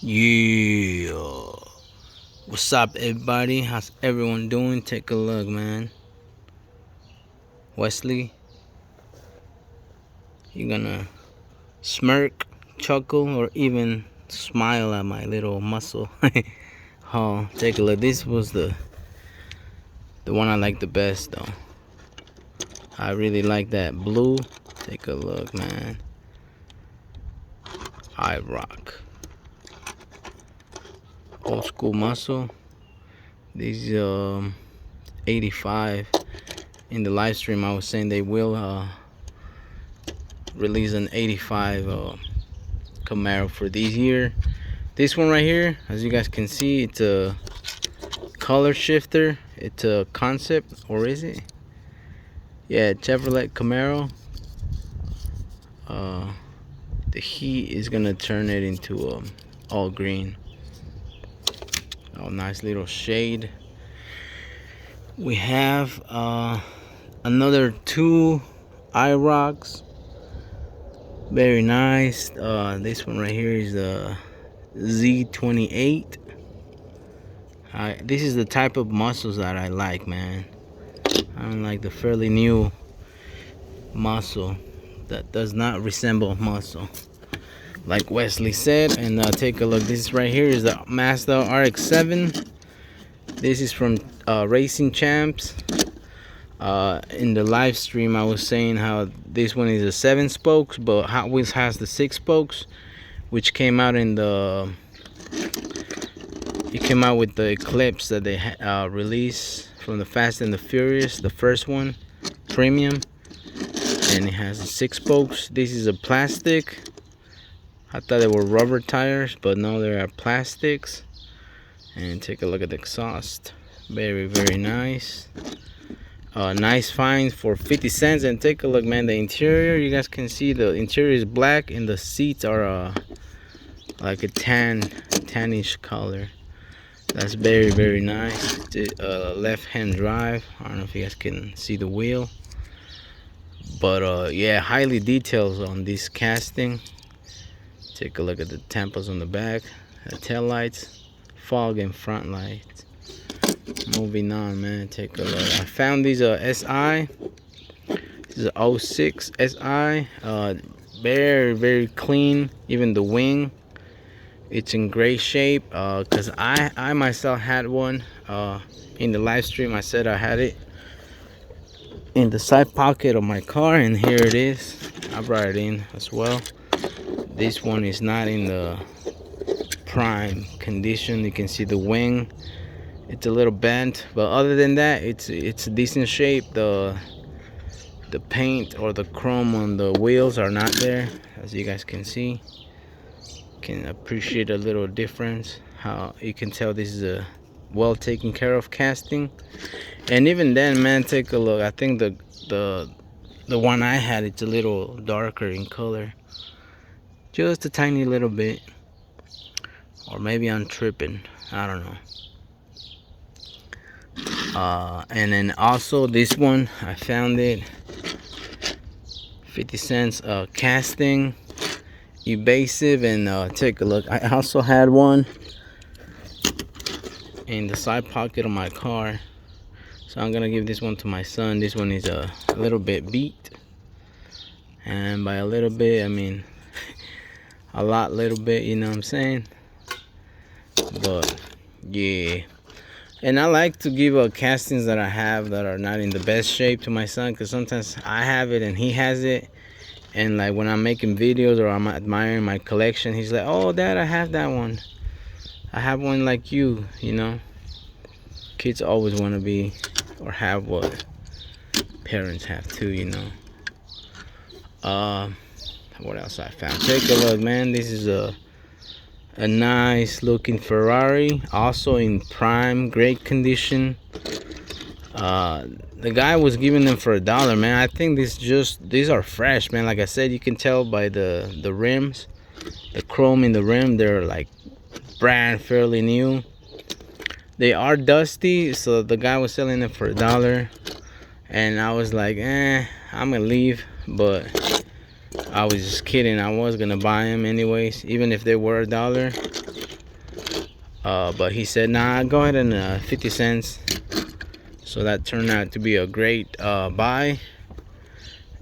Yeah. What's up, everybody? How's everyone doing? Take a look, man. Wesley, you gonna smirk, chuckle, or even smile at my little muscle? Oh, take a look. This was the one I like the best, though. I really like that blue. Take a look, man. I rock. Old school muscle. These 85. In the live stream, I was saying they will release an 85 Camaro for this year. This one right here, as you guys can see, it's a color shifter. It's a concept, or is it? Yeah, Chevrolet Camaro. The heat is gonna turn it into all green. Oh, nice little shade. We have another two IROCs. Very nice. This one right here is the Z28. This is the type of muscles that I like, man. I don't like the fairly new muscle that does not resemble muscle, like Wesley said. And take a look. This right here is the Mastodon Rx7. This is from Racing Champs. In the live stream, I was saying how this one is a 7 spokes, but Hot Wheels has the 6 spokes, which came out in the. It came out with the Eclipse that they released from the Fast and the Furious, the first one, premium, and it has 6 spokes. This is a plastic. I thought they were rubber tires, but no, they are plastics. And take a look at the exhaust. Very, very nice. Nice find for 50 cents. And take a look, man, the interior. You guys can see the interior is black and the seats are like a tannish color. That's very, very nice. Left-hand drive. I don't know if you guys can see the wheel, but yeah, highly details on this casting. Take a look at the tampons on the back, the tail lights, fog and front lights. Moving on, man. Take a look. I found these SI. This is a 06 SI. Very, very clean. Even the wing, it's in great shape. Cause I myself had one. In the live stream, I said I had it in the side pocket of my car, and here it is. I brought it in as well. This one is not in the prime condition. You can see the wing. It's a little bent, but other than that, it's a decent shape. The paint or the chrome on the wheels are not there, as you guys can see. Can appreciate a little difference. How you can tell this is a well taken care of casting. And even then, man, take a look. I think the one I had, it's a little darker in color, just a tiny little bit, or maybe I'm tripping. I don't know. And then also this one, I found it 50 cents casting, evasive. And take a look, I also had one in the side pocket of my car, so I'm gonna give this one to my son. This one is a little bit beat, and by a little bit I mean a lot little bit, you know what I'm saying. But yeah, and I like to give castings that I have that are not in the best shape to my son, because sometimes I have it and he has it, and like when I'm making videos or I'm admiring my collection, he's like, oh dad, I have that one, I have one like you know. Kids always want to be or have what parents have too, you know. What else I found? Take a look, man. This is a nice looking Ferrari, also in prime, great condition. The guy was giving them for $1, man. I think these are fresh, man. Like I said, you can tell by the rims, the chrome in the rim, they're like brand fairly new. They are dusty, so the guy was selling them for $1, and I was like, I'm gonna leave, but I was just kidding. I was gonna buy them anyways, even if they were $1. But he said, nah, go ahead and 50 cents. So that turned out to be a great buy.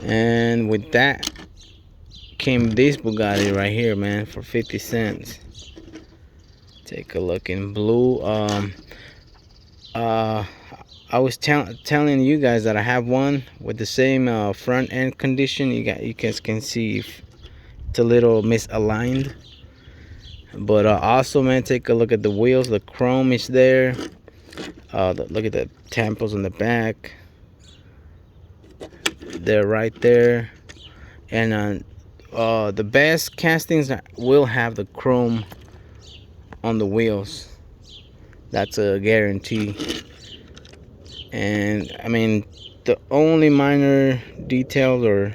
And with that came this Bugatti right here, man, for 50 cents. Take a look in blue. I was telling you guys that I have one with the same front end condition. You guys can see if it's a little misaligned. But also, man, take a look at the wheels. The chrome is there. Look at the tampons on the back. They're right there. And the best castings will have the chrome on the wheels. That's a guarantee. And I mean, the only minor details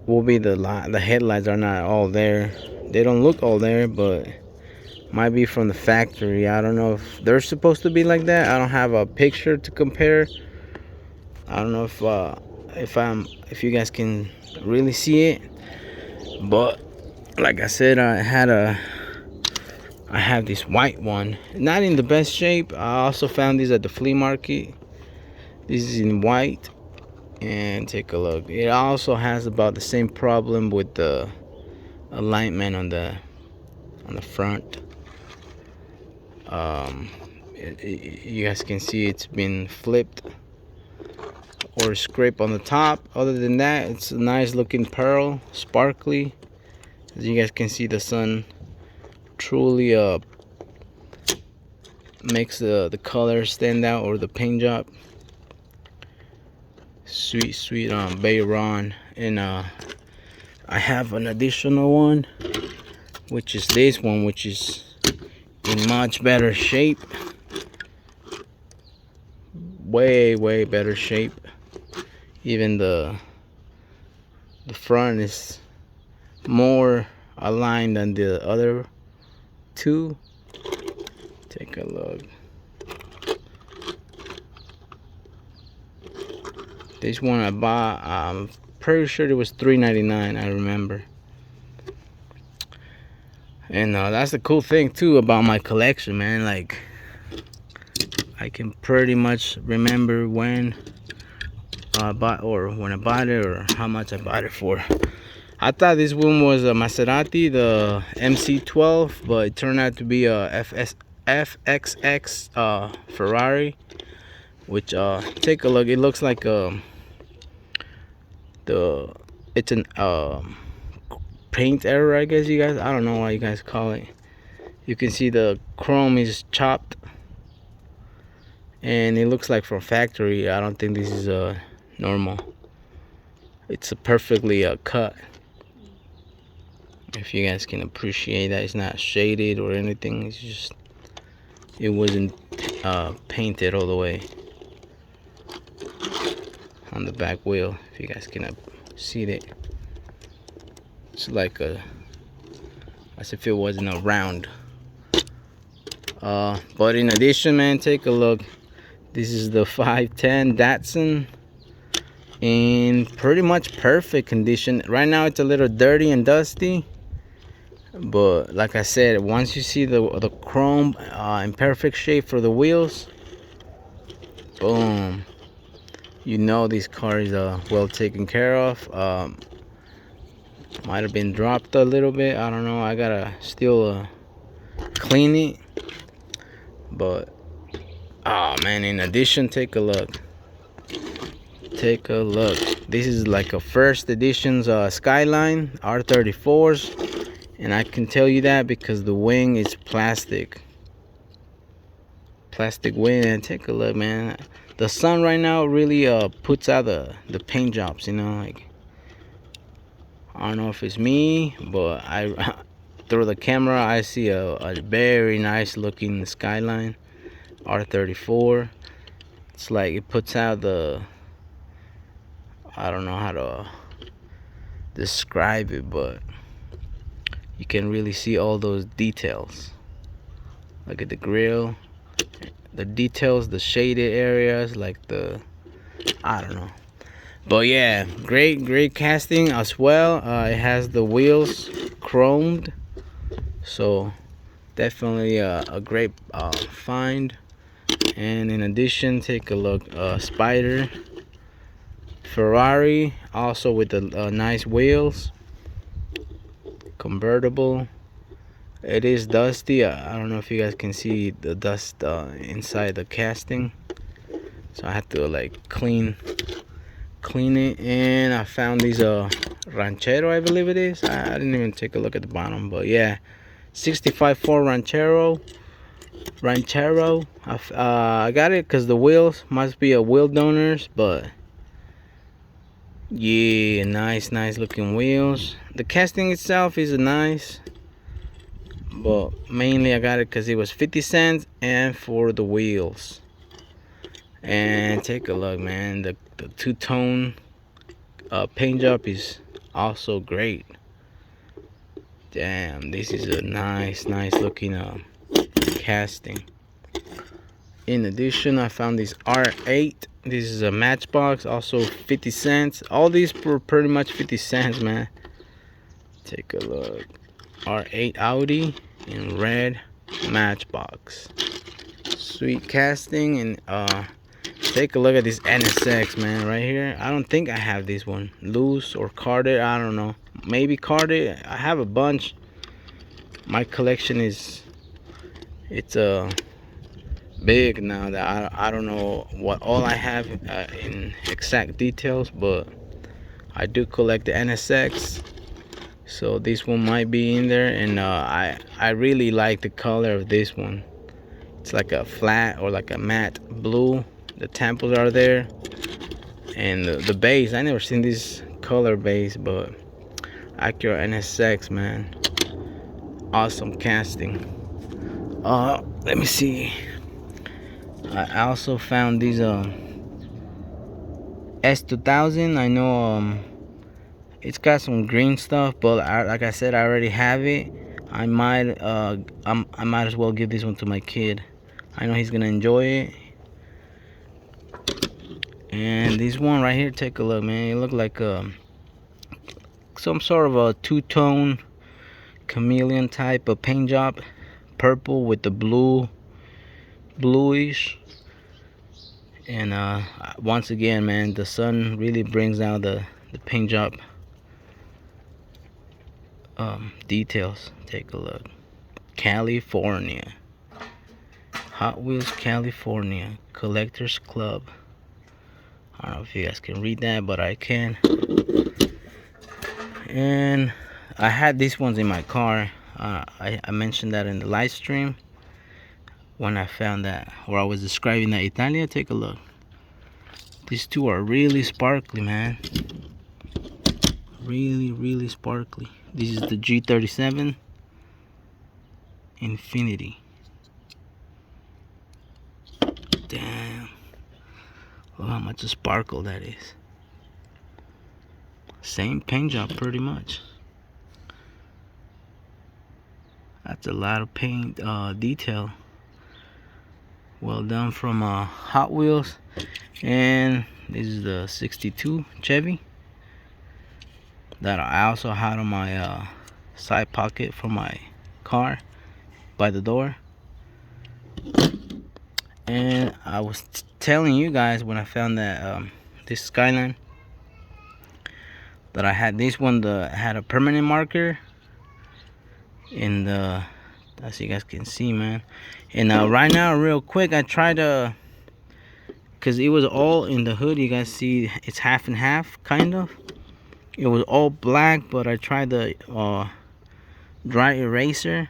will be the headlights are not all there. They don't look all there, but might be from the factory. I don't know if they're supposed to be like that. I don't have a picture to compare. I don't know if you guys can really see it, but like I said, I have this white one, not in the best shape. I also found these at the flea market. This is in white, and take a look. It also has about the same problem with the alignment on the front. You guys can see it's been flipped or scraped on the top. Other than that, it's a nice looking pearl, sparkly. As you guys can see, the sun truly makes the color stand out, or the paint job. Sweet Bayron. And I have an additional one, which is this one, which is in much better shape. Way better shape. Even the front is more aligned than the other two. Take a look. This one I bought, I'm pretty sure it was $3.99, I remember. And that's the cool thing too about my collection, man. Like, I can pretty much remember when I bought, or when I bought it, or how much I bought it for. I thought this one was a Maserati, the MC12, but it turned out to be a FXX Ferrari. Which take a look. It looks like it's an paint error, I guess you guys. I don't know what you guys call it. You can see the chrome is chopped, and it looks like from factory. I don't think this is normal. It's a perfectly cut. If you guys can appreciate that, it's not shaded or anything. It's just, it wasn't painted all the way on the back wheel. If you guys can see it, it's like as if it wasn't a round. But in addition, man, take a look. This is the 510 Datsun in pretty much perfect condition. Right now it's a little dirty and dusty, but like I said, once you see the chrome in perfect shape for the wheels, boom, you know this car is well taken care of. Might have been dropped a little bit, I don't know. I gotta still clean it. But oh man, in addition, take a look. This is like a first edition's Skyline R34s, and I can tell you that because the wing is plastic wing. And take a look, man. The sun right now really puts out the paint jobs, you know. Like, I don't know if it's me, but I through the camera I see a very nice looking Skyline R34. It's like it puts out the, I don't know how to describe it, but you can really see all those details. Look at the grill, the details, the shaded areas, like the, I don't know. But yeah, great casting as well. It has the wheels chromed, so Definitely a great find. And in addition, take a look, Spider Ferrari, also with the nice wheels, convertible. It is dusty. I don't know if you guys can see the dust inside the casting, so I had to like clean it. And I found these Ranchero, I believe it is. I didn't even take a look at the bottom, but yeah, 65 Ford Ranchero. I got it because the wheels must be a wheel donors, but yeah, nice looking wheels. The casting itself is nice, but mainly I got it because it was 50 cents and for the wheels. And take a look, man, the two-tone paint job is also great. Damn, this is a nice looking casting. In addition, I found this R8. This is a matchbox, also 50 cents. All these were pretty much 50 cents, man. Take a look. R8 Audi in red matchbox. Sweet casting. And take a look at this NSX, man, right here. I don't think I have this one loose or carded. I don't know. Maybe carded. I have a bunch. My collection is, it's big now that I don't know what all I have in exact details, but I do collect the NSX, so this one might be in there. And I really like the color of this one. It's like a flat or like a matte blue. The temples are there, and the base, I never seen this color base, but Acura NSX, man, awesome casting. Let me see. I also found these S2000. I know it's got some green stuff, but like I said, I already have it. I might as well give this one to my kid. I know he's gonna enjoy it. And this one right here, take a look, man. It look like some sort of a two-tone chameleon type of paint job, purple with the bluish. And once again, man, the sun really brings out the paint job details. Take a look. California, Hot Wheels California Collectors Club. I don't know if you guys can read that, but I can. And I had these ones in my car. I mentioned that in the live stream when I found that, where I was describing that Italia. Take a look. These two are really sparkly, man. Really sparkly. This is the G37 Infinity. Damn, look how much a sparkle that is. Same paint job pretty much. That's a lot of paint detail. Well done from Hot Wheels. And this is the 62 Chevy that I also had on my side pocket for my car by the door. And I was telling you guys when I found that this Skyline, that I had this one that had a permanent marker in the, as you guys can see, man. And right now, real quick, I tried to, because it was all in the hood, you guys see it's half and half, kind of. It was all black, but I tried the dry eraser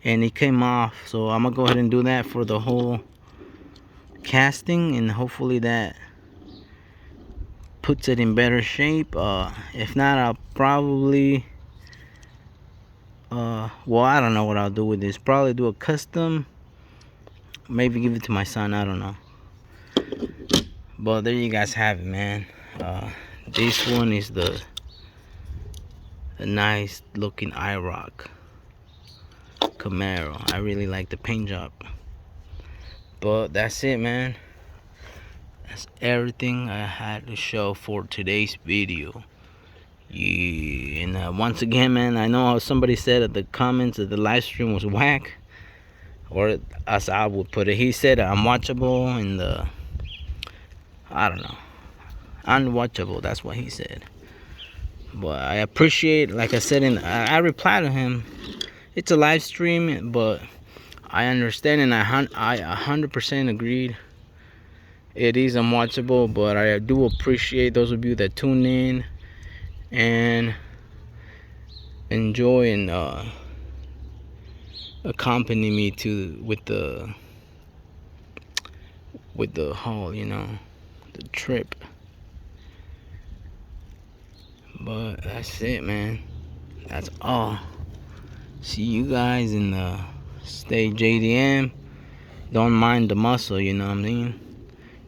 and it came off. So I'm gonna go ahead and do that for the whole casting, and hopefully that puts it in better shape. If not, I'll probably well, I don't know what I'll do with this. Probably do a custom, maybe give it to my son, I don't know. But there you guys have it, man. This one is the nice looking IROC Camaro. I really like the paint job. But that's it, man. That's everything I had to show for today's video. Yeah, and once again, man, I know somebody said at the comments that the live stream was whack. or as I would put it, he said unwatchable in the, I don't know, unwatchable. That's what he said. But I appreciate, like I said, I replied to him. It's a live stream, but I understand, and I 100% agreed. It is unwatchable, but I do appreciate those of you that tune in and enjoy and accompany me with the haul, the trip. But that's it, man. That's all. See you guys in the stay JDM. Don't mind the muscle, you know what I mean?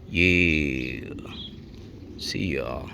Yeah. See y'all.